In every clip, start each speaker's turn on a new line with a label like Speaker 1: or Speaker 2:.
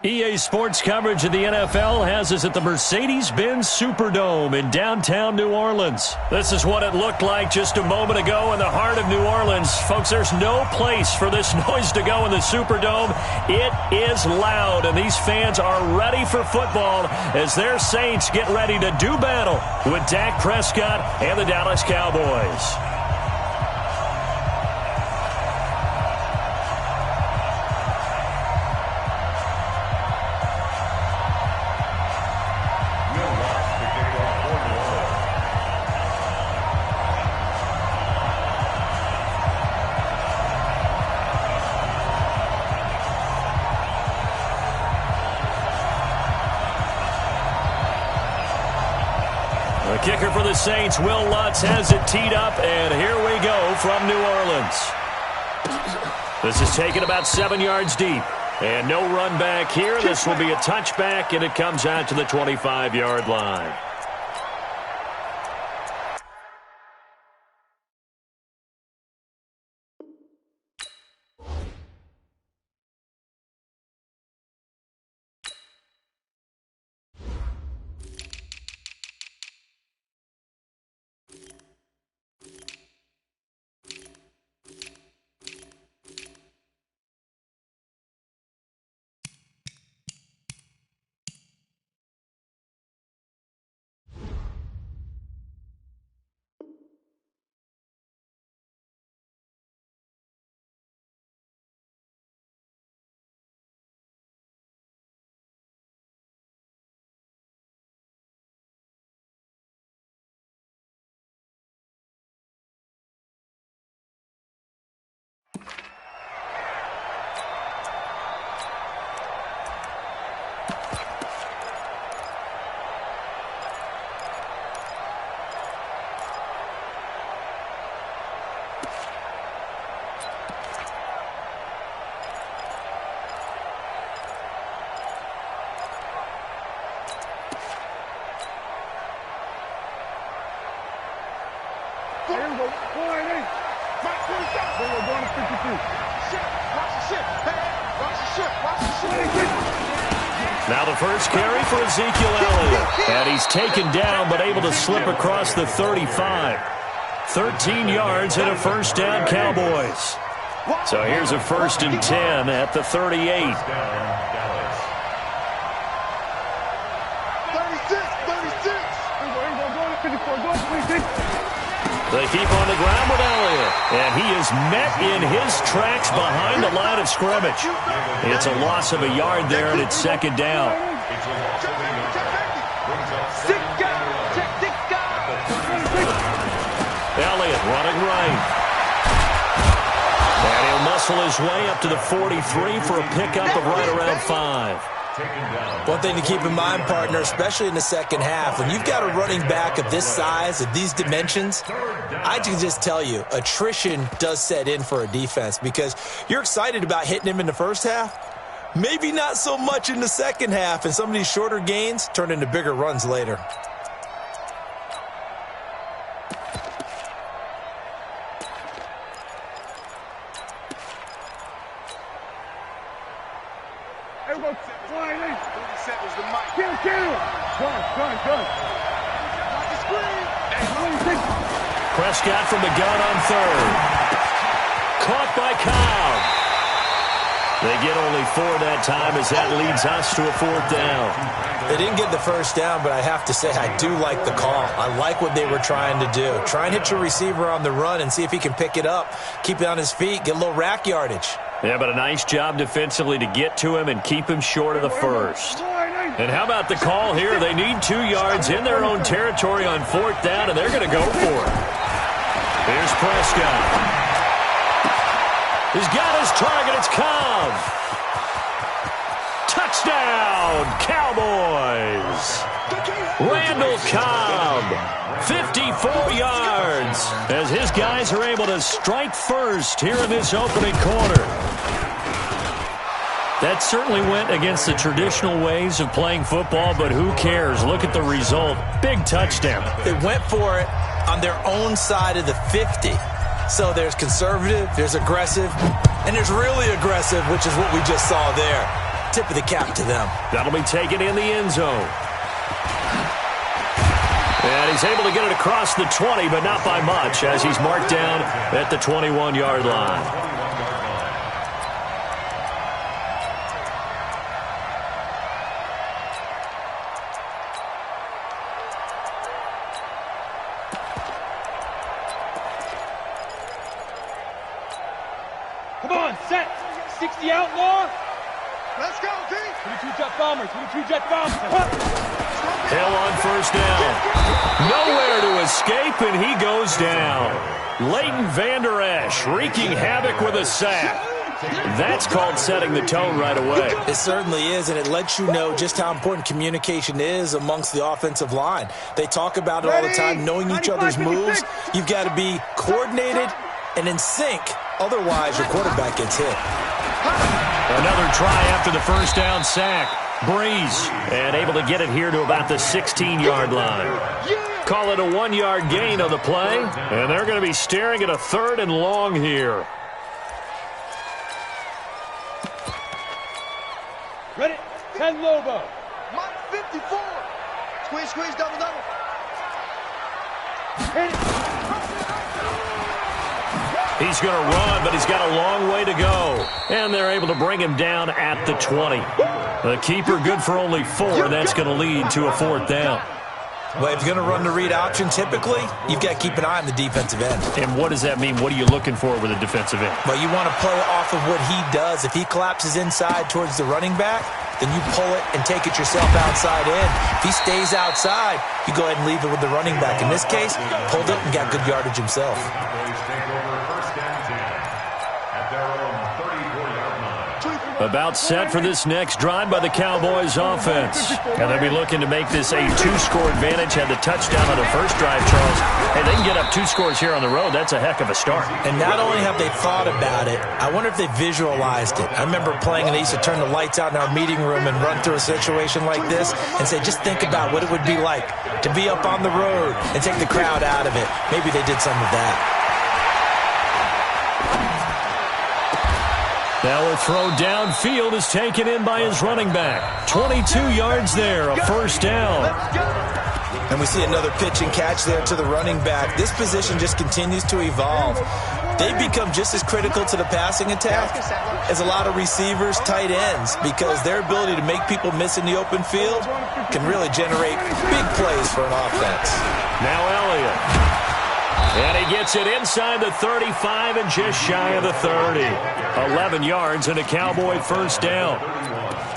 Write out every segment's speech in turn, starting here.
Speaker 1: EA Sports coverage of the NFL has us at the Mercedes-Benz Superdome in downtown New Orleans. This is what it looked like just a moment ago in the heart of New Orleans. Folks, there's no place for this noise to go in the Superdome. It is loud, and these fans are ready for football as their Saints get ready to do battle with Dak Prescott and the Dallas Cowboys. The kicker for the Saints, Will Lutz, has it teed up, and here we go from New Orleans. This is taken about 7 yards deep, and no run back here. This will be a touchback, and it comes out to the 25-yard line. Now the first carry for Ezekiel Elliott. And he's taken down but able to slip across the 35. 13 yards and a first down, Cowboys. So here's a 1st and 10 at the 38.
Speaker 2: 36.
Speaker 1: They keep on the ground with Elliott, and he is met in his tracks behind the line of scrimmage. It's a loss of a yard there, and it's 2nd down. Elliott running right. And he'll muscle his way up to the 43 for a pickup of right around 5.
Speaker 3: One thing to keep in mind, partner, especially in the second half, when you've got a running back of this size, of these dimensions, I can just tell you, attrition does set in for a defense because you're excited about hitting him in the first half, maybe not so much in the second half, and some of these shorter gains turn into bigger runs later.
Speaker 1: Prescott from the gun on 3rd. Caught by Cobb. They get only 4 that time as that leads us to a 4th down.
Speaker 3: They didn't get the first down, but I have to say I do like the call. I like what they were trying to do. Try and hit your receiver on the run and see if he can pick it up, keep it on his feet, get a little rack yardage.
Speaker 1: Yeah, but a nice job defensively to get to him and keep him short of the first. And how about the call here? They need 2 yards in their own territory on 4th down, and they're going to go for it. Here's Prescott. He's got his target. It's Cobb. Touchdown, Cowboys. Randall Cobb, 54 yards, as his guys are able to strike first here in this opening quarter. That certainly went against the traditional ways of playing football, but who cares? Look at the result. Big touchdown.
Speaker 3: They went for it on their own side of the 50. So there's conservative, there's aggressive, and there's really aggressive, which is what we just saw there. Tip of the cap to them.
Speaker 1: That'll be taken in the end zone. And he's able to get it across the 20, but not by much, as he's marked down at the 21-yard line.
Speaker 2: Come on, set. 60 outlaw. Let's go, D. 22 jet bombers. 22 jet bombers.
Speaker 1: Hill on first down. Nowhere to escape, and he goes down. Leighton Vander Esch wreaking havoc with a sack. That's called setting the tone right away.
Speaker 3: It certainly is, and it lets you know just how important communication is amongst the offensive line. They talk about it all the time, knowing each other's moves. You've got to be coordinated and in sync. Otherwise, your quarterback gets hit.
Speaker 1: Another try after the first down sack. Breeze, and able to get it here to about the 16-yard line. Call it a 1-yard gain on the play, and they're going to be staring at a 3rd and long here.
Speaker 2: Ready? 10 Lobo.
Speaker 4: Mike 54. Squeeze, squeeze, double, double.
Speaker 2: Hit it.
Speaker 1: He's going to run, but he's got a long way to go. And they're able to bring him down at the 20. The keeper good for only 4. That's going to lead to a 4th down.
Speaker 3: Well, if you're going to run the read option, typically, you've got to keep an eye on the defensive end.
Speaker 1: And what does that mean? What are you looking for with a defensive end?
Speaker 3: Well, you want to play off of what he does. If he collapses inside towards the running back, then you pull it and take it yourself outside in. If he stays outside, you go ahead and leave it with the running back. In this case, pulled it and got good yardage himself.
Speaker 1: About set for this next drive by the Cowboys offense. And they'll be looking to make this a 2-score advantage. Had the touchdown on the first drive, Charles. Hey, they can get up 2 scores here on the road. That's a heck of a start.
Speaker 3: And not only have they thought about it, I wonder if they visualized it. I remember playing, and they used to turn the lights out in our meeting room and run through a situation like this and say, just think about what it would be like to be up on the road and take the crowd out of it. Maybe they did some of that.
Speaker 1: Now a throw downfield is taken in by his running back. 22 yards there, a 1st down.
Speaker 3: And we see another pitch and catch there to the running back. This position just continues to evolve. They become just as critical to the passing attack as a lot of receivers, tight ends, because their ability to make people miss in the open field can really generate big plays for an offense.
Speaker 1: Now Elliott. And he gets it inside the 35 and just shy of the 30. 11 yards and a Cowboy 1st down.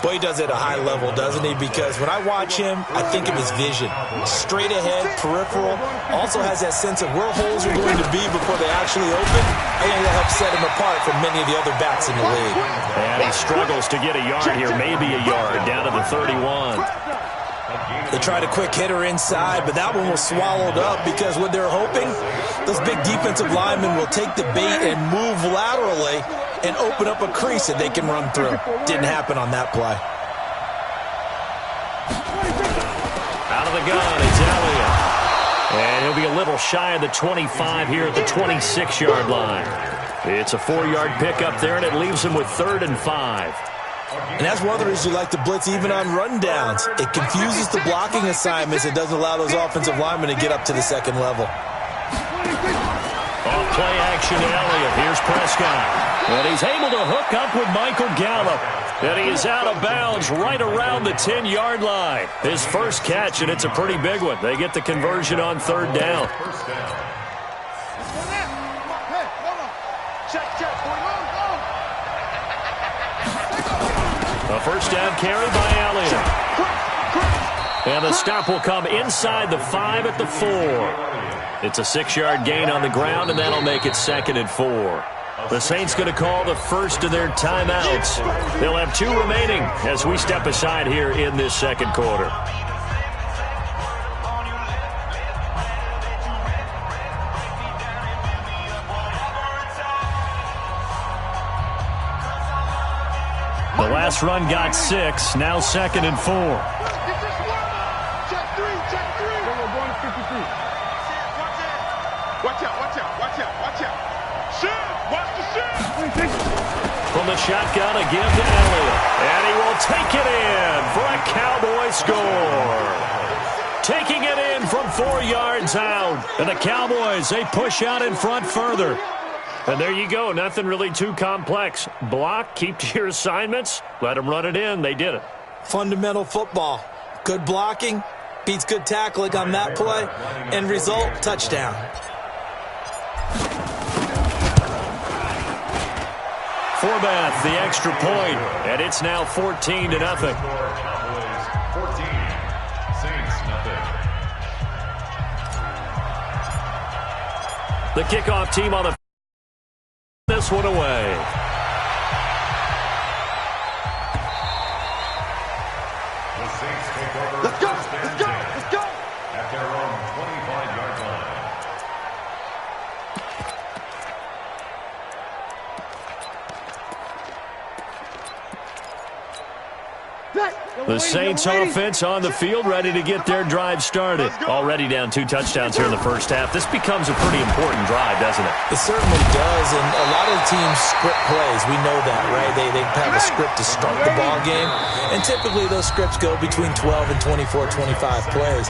Speaker 3: Boy, he does it at a high level, doesn't he? Because when I watch him, I think of his vision. Straight ahead, peripheral. Also has that sense of where holes are going to be before they actually open. I think that helps set him apart from many of the other backs in the league.
Speaker 1: And he struggles to get a yard here, maybe a yard, down to the 31.
Speaker 3: They tried a quick hitter inside, but that one was swallowed up because what they're hoping, those big defensive linemen will take the bait and move laterally and open up a crease that they can run through. Didn't happen on that play.
Speaker 1: Out of the gun, it's Elliott. And he'll be a little shy of the 25 here at the 26-yard line. It's a 4-yard pickup there, and it leaves him with 3rd and 5.
Speaker 3: And that's one of the reasons you like to blitz even on rundowns. It confuses the blocking assignments. It doesn't allow those offensive linemen to get up to the 2nd level.
Speaker 1: Off play action to Elliott. Here's Prescott. And he's able to hook up with Michael Gallup. And he is out of bounds right around the 10-yard line. His first catch, and it's a pretty big one. They get the conversion on 3rd down. A 1st down carry by Elliott. And the stop will come inside the 5 at the 4. It's a 6-yard gain on the ground, and that'll make it 2nd and 4. The Saints going to call the first of their timeouts. They'll have 2 remaining as we step aside here in this 2nd quarter. The last run got 6, now 2nd and 4.
Speaker 4: Check 3, check 3.
Speaker 2: We're going to 53.
Speaker 4: Watch out, watch out, watch out, watch out. Shit, watch the shit.
Speaker 1: From the shotgun, a give to Elliott. And he will take it in for a Cowboy score. Taking it in from 4 yards out. And the Cowboys, they push out in front further. And there you go. Nothing really too complex. Block, keep to your assignments, let them run it in. They did it.
Speaker 3: Fundamental football. Good blocking beats good tackling on that play. End result, touchdown.
Speaker 1: Forbath, the extra point, and it's now 14-0.
Speaker 5: 14, Saints, nothing.
Speaker 1: The kickoff team on the this one away.
Speaker 5: The Saints take over.
Speaker 4: Let's go, let's go, let's go.
Speaker 5: At their own 25-yard line.
Speaker 1: The Saints offense on the field, ready to get their drive started. Already down 2 touchdowns here in the first half. This becomes a pretty important drive, doesn't it?
Speaker 3: It certainly does, and a lot of the teams script plays. We know that, right? They have a script to start the ball game, and typically those scripts go between 12 and 24, 25 plays.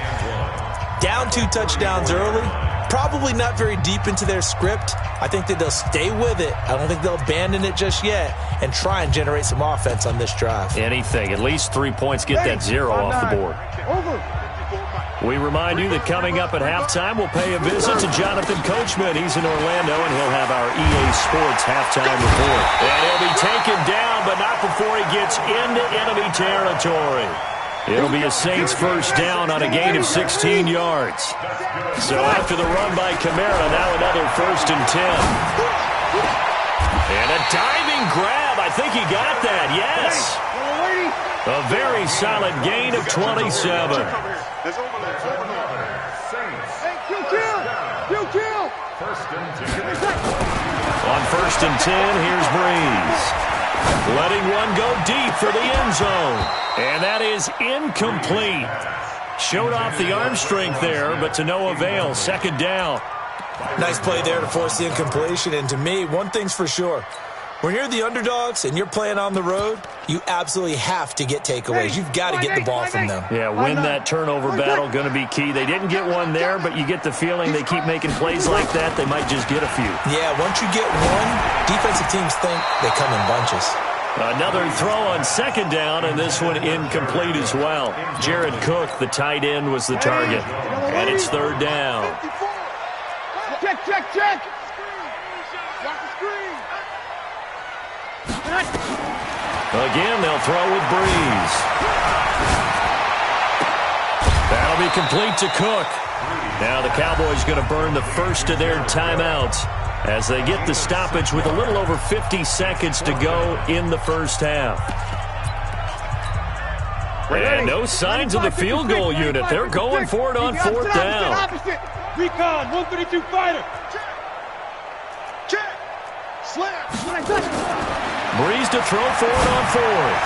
Speaker 3: Down 2 touchdowns early, probably not very deep into their script. I think that they'll stay with it. I don't think they'll abandon it just yet and try and generate some offense on this drive.
Speaker 1: Anything. At least 3 points, get that 0 off the board. We remind you that coming up at halftime, we'll pay a visit to Jonathan Coachman. He's in Orlando, and he'll have our EA Sports halftime report. And he'll be taken down, but not before he gets into enemy territory. It'll be a Saints first down on a gain of 16 yards. So after the run by Kamara, now another 1st and 10. And a diving grab. I think he got that. Yes. A very solid gain of 27. On 1st and 10, here's Breeze. Letting one go deep for the end zone. And that is incomplete. Showed off the arm strength there, but to no avail. 2nd down.
Speaker 3: Nice play there to force the incompletion. And to me, one thing's for sure. When you're the underdogs and you're playing on the road, you absolutely have to get takeaways. You've got to get the ball from them.
Speaker 1: Yeah, win that turnover battle, going to be key. They didn't get one there, but you get the feeling they keep making plays like that, they might just get a few.
Speaker 3: Yeah, once you get one, defensive teams think they come in bunches.
Speaker 1: Another throw on 2nd down, and this one incomplete as well. Jared Cook, the tight end, was the target. And it's 3rd down.
Speaker 2: Check, check, check. Block the screen.
Speaker 1: Again, they'll throw with Breeze. That'll be complete to Cook. Now the Cowboys going to burn the first of their timeouts as they get the stoppage with a little over 50 seconds to go in the first half. And no signs of the field goal unit. They're going for it on 4th down.
Speaker 2: Recon, 132 fighter.
Speaker 4: Check. Slam.
Speaker 1: Breeze to throw for it on 4th.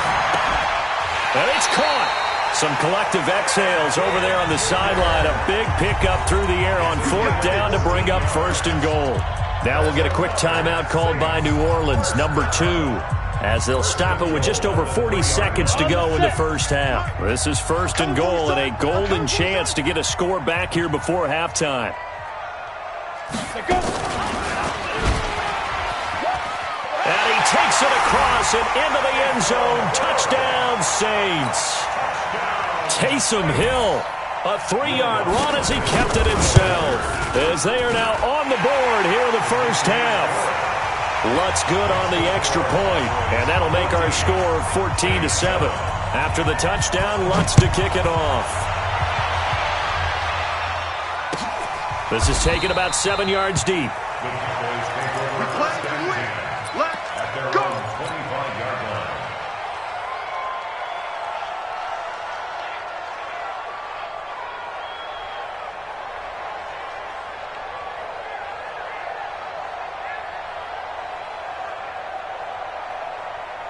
Speaker 1: And it's caught. Some collective exhales over there on the sideline. A big pickup through the air on 4th down to bring up 1st and goal. Now we'll get a quick timeout called by New Orleans, number 2, as they'll stop it with just over 40 seconds to go in the first half. This is 1st and goal and a golden chance to get a score back here before halftime. And he takes it across and into the end zone. Touchdown, Saints. Taysom Hill, a 3-yard run as he kept it himself. As they are now on the board here in the first half. Lutz good on the extra point, and that'll make our score 14-7. After the touchdown, Lutz to kick it off. This is taken about 7 yards deep.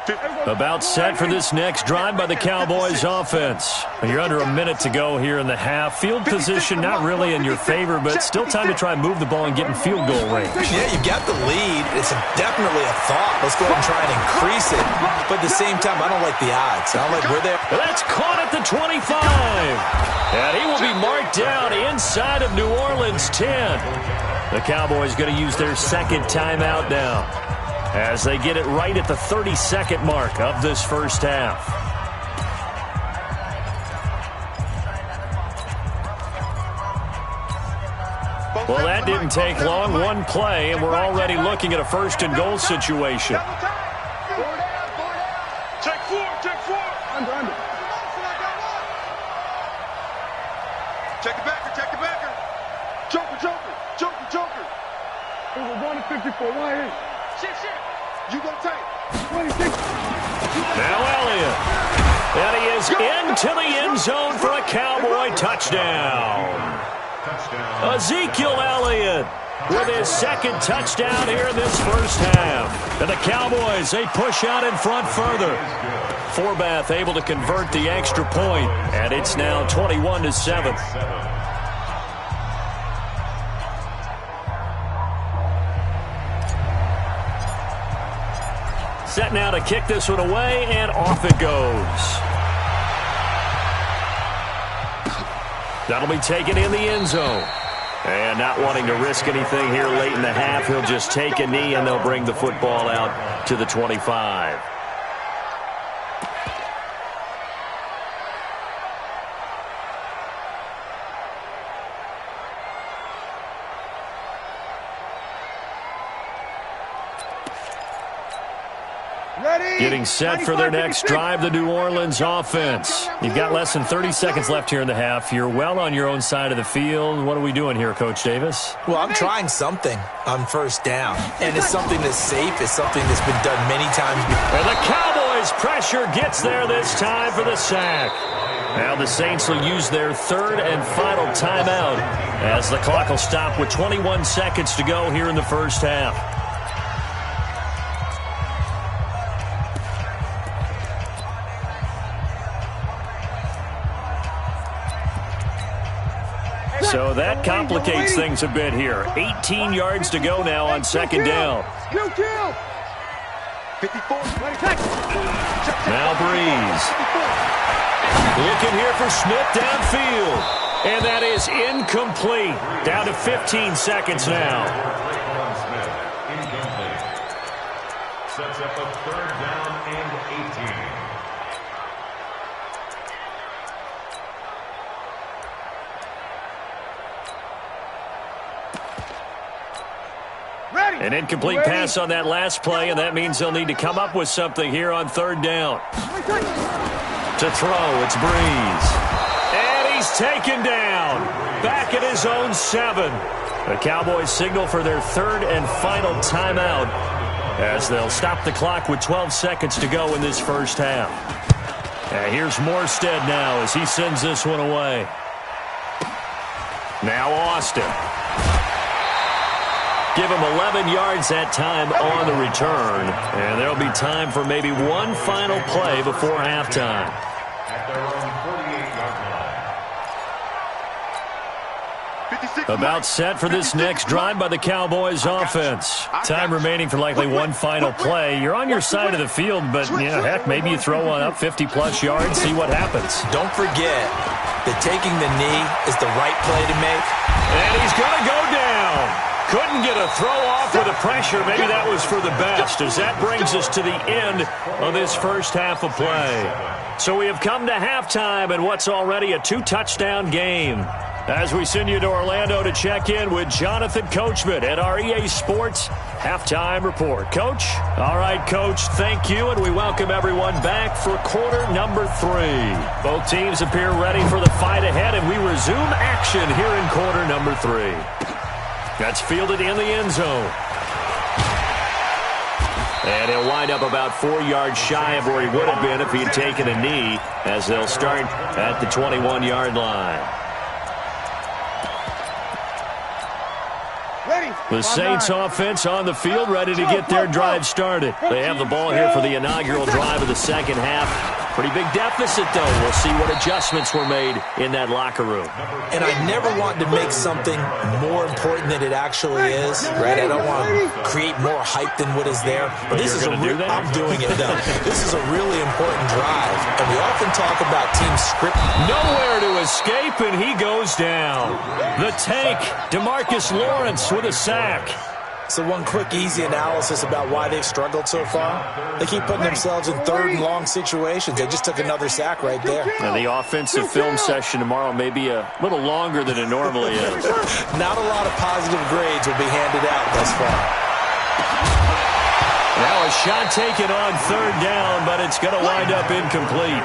Speaker 1: About set for this next drive by the Cowboys offense. You're under a minute to go here in the half. Field position not really in your favor, but still time to try and move the ball and get in field goal range.
Speaker 3: Yeah, you've got the lead. It's definitely a thought. Let's go ahead and try and increase it. But at the same time, I don't like the odds. I don't like where they're.
Speaker 1: That's caught at the 25. And he will be marked down inside of New Orleans 10. The Cowboys going to use their second timeout now, as they get it right at the 30-second mark of this first half. Well, that didn't take long. One play, and we're already looking at a first-and-goal situation.
Speaker 2: Check four. Under.
Speaker 4: Check the backer. Joker.
Speaker 2: Over 1 to 54, right here. Shit.
Speaker 4: You gonna take
Speaker 2: 26.
Speaker 1: Now Elliott. And he is into the end zone for a Cowboy touchdown. Ezekiel Elliott with his second touchdown here in this first half. And the Cowboys, they push out in front further. Forbath able to convert the extra point, and it's now 21-7. Set now to kick this one away, and off it goes. That'll be taken in the end zone. And not wanting to risk anything here late in the half, he'll just take a knee, and they'll bring the football out to the 25. Getting set for their next drive, the New Orleans offense. You've got less than 30 seconds left here in the half. You're well on your own side of the field. What are we doing here, Coach Davis?
Speaker 3: Well, I'm trying something on first down, and it's something that's safe. It's something that's been done many times before.
Speaker 1: And the Cowboys' pressure gets there this time for the sack. Now the Saints will use their third and final timeout as the clock will stop with 21 seconds to go here in the first half. So that complicates things a bit here. 18 yards to go now on second down.
Speaker 2: Kill.
Speaker 4: 54.
Speaker 1: Now Breeze. Looking here for Smith downfield. And that is incomplete. Down to 15 seconds now.
Speaker 5: Smith, incomplete. Sets up a third down and 18.
Speaker 1: An incomplete pass on that last play, and that means they'll need to come up with something here on third down. To throw, it's Breeze. And he's taken down. Back at his own 7. The Cowboys signal for their third and final timeout as they'll stop the clock with 12 seconds to go in this first half. And here's Morstead now as he sends this one away. Now Austin. Give him 11 yards that time on the return. And there'll be time for maybe one final play before halftime.
Speaker 5: At their own 48-yard line.
Speaker 1: About set for this next drive by the Cowboys offense. Time remaining for likely one final play. You're on your side of the field, but, heck, maybe you throw one up 50-plus yards, see what happens.
Speaker 3: Don't forget that taking the knee is the right play to make.
Speaker 1: And he's going to go down. Couldn't get a throw off with the pressure. Maybe that was for the best, as that brings us to the end of this first half of play. So we have come to halftime in what's already a 2-touchdown game. As we send you to Orlando to check in with Jonathan Coachman at our EA Sports Halftime Report. Coach? All right, Coach, thank you, and we welcome everyone back for quarter number 3. Both teams appear ready for the fight ahead, and we resume action here in quarter number 3. That's fielded in the end zone. And he'll wind up about 4 yards shy of where he would have been if he had taken a knee, as they'll start at the 21-yard line.
Speaker 2: Ready.
Speaker 1: The Saints offense on the field, ready to get their drive started. They have the ball here for the inaugural drive of the second half. Pretty big deficit, though. We'll see what adjustments were made in that locker room.
Speaker 3: And I never want to make something more important than it actually is, right? I don't want to create more hype than what is there. But this is I'm doing it, though. This is a really important drive. And we often talk about team script.
Speaker 1: Nowhere to escape, and he goes down. The tank, DeMarcus Lawrence with a sack.
Speaker 3: So one quick, easy analysis about why they've struggled so far. They keep putting themselves in third and long situations. They just took another sack right there.
Speaker 1: Now, the offensive film session tomorrow may be a little longer than it normally is.
Speaker 3: Not a lot of positive grades will be handed out thus far.
Speaker 1: Now a shot taken on third down, but it's going to wind up incomplete.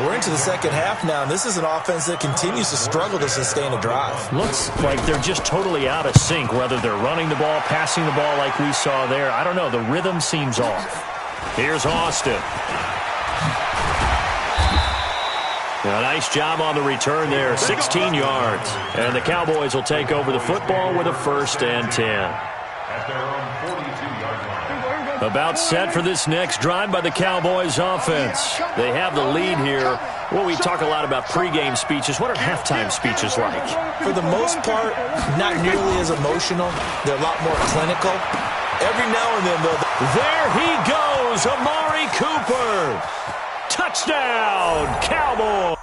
Speaker 3: We're into the second half now, and this is an offense that continues to struggle to sustain a drive.
Speaker 1: Looks like they're just totally out of sync, whether they're running the ball, passing the ball like we saw there. I don't know. The rhythm seems off. Here's Austin. A nice job on the return there, 16 yards. And the Cowboys will take over the football with a 1st and 10.
Speaker 5: At their own 42-yard line.
Speaker 1: About set for this next drive by the Cowboys offense. They have the lead here. Well, we talk a lot about pregame speeches. What are halftime speeches like?
Speaker 3: For the most part, not nearly as emotional. They're a lot more clinical. Every now and then, though.
Speaker 1: There he goes, Amari Cooper. Touchdown, Cowboys.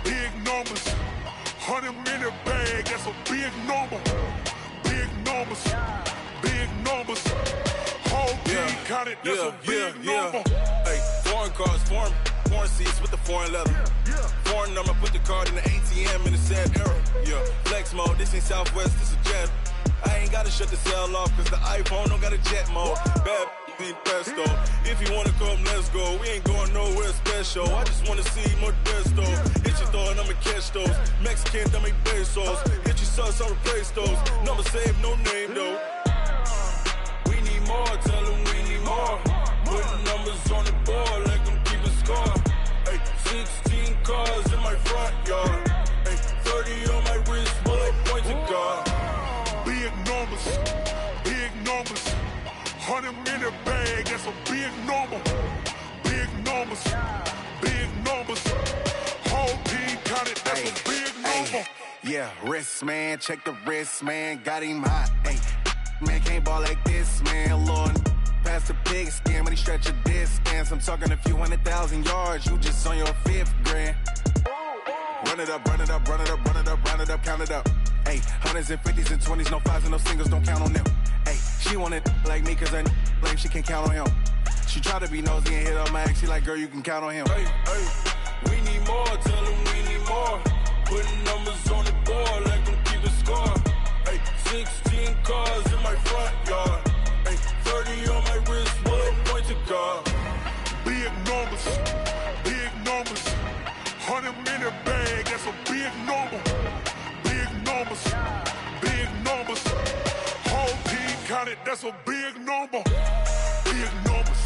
Speaker 6: Big numbers, 100-minute bag, that's a big number. Big numbers, whole team counted, that's a big number.
Speaker 7: Hey, foreign cars, foreign seats with the foreign leather. Foreign number, put the card in the ATM in the sad era. Yeah, flex mode, this ain't Southwest, this is Jet. I ain't gotta shut the cell off, cause the iPhone don't got a jet mode. Bad be pesto. If you wanna come, let's go. We ain't going nowhere special. I just wanna see Modesto. Hit your thought, I'ma catch those. Mexican, dummy pesos. Hit your sus, I'll replace those. Number saved, no name though. We need more, tell them we need more. Putting numbers on the board, like them keeping score. Hey, 16 cars in my front yard. Hey, 30 on my wrist, bullet point to God.
Speaker 6: Big numbers, 100-minute bag, that's a big number. Big numbers, whole team counted, that's a big number.
Speaker 7: Yeah, wrist man, check the wrist man, got him hot. Hey, man can't ball like this, man. Lord, past the pig skin when he stretch a distance. I'm talking a few 100,000 yards, you just on your 5th grand. Run it up, count it up. Hey, 100s and 50s and 20s, no 5s and no singles, don't count on them. Hey, she wanted like me cause her like she can count on him. She tried to be nosy and hit up my ex, she like, girl, you can count on him. Hey, we need more, tell them we need more. Putting numbers on the board like them keeping score. Hey, 16 cars in my front yard. Hey, 30 on my wrist, bullet point to God.
Speaker 6: Big numbers, 100-minute bag, that's a big number. Big numbers, whole team counted, that's a big number. Big numbers,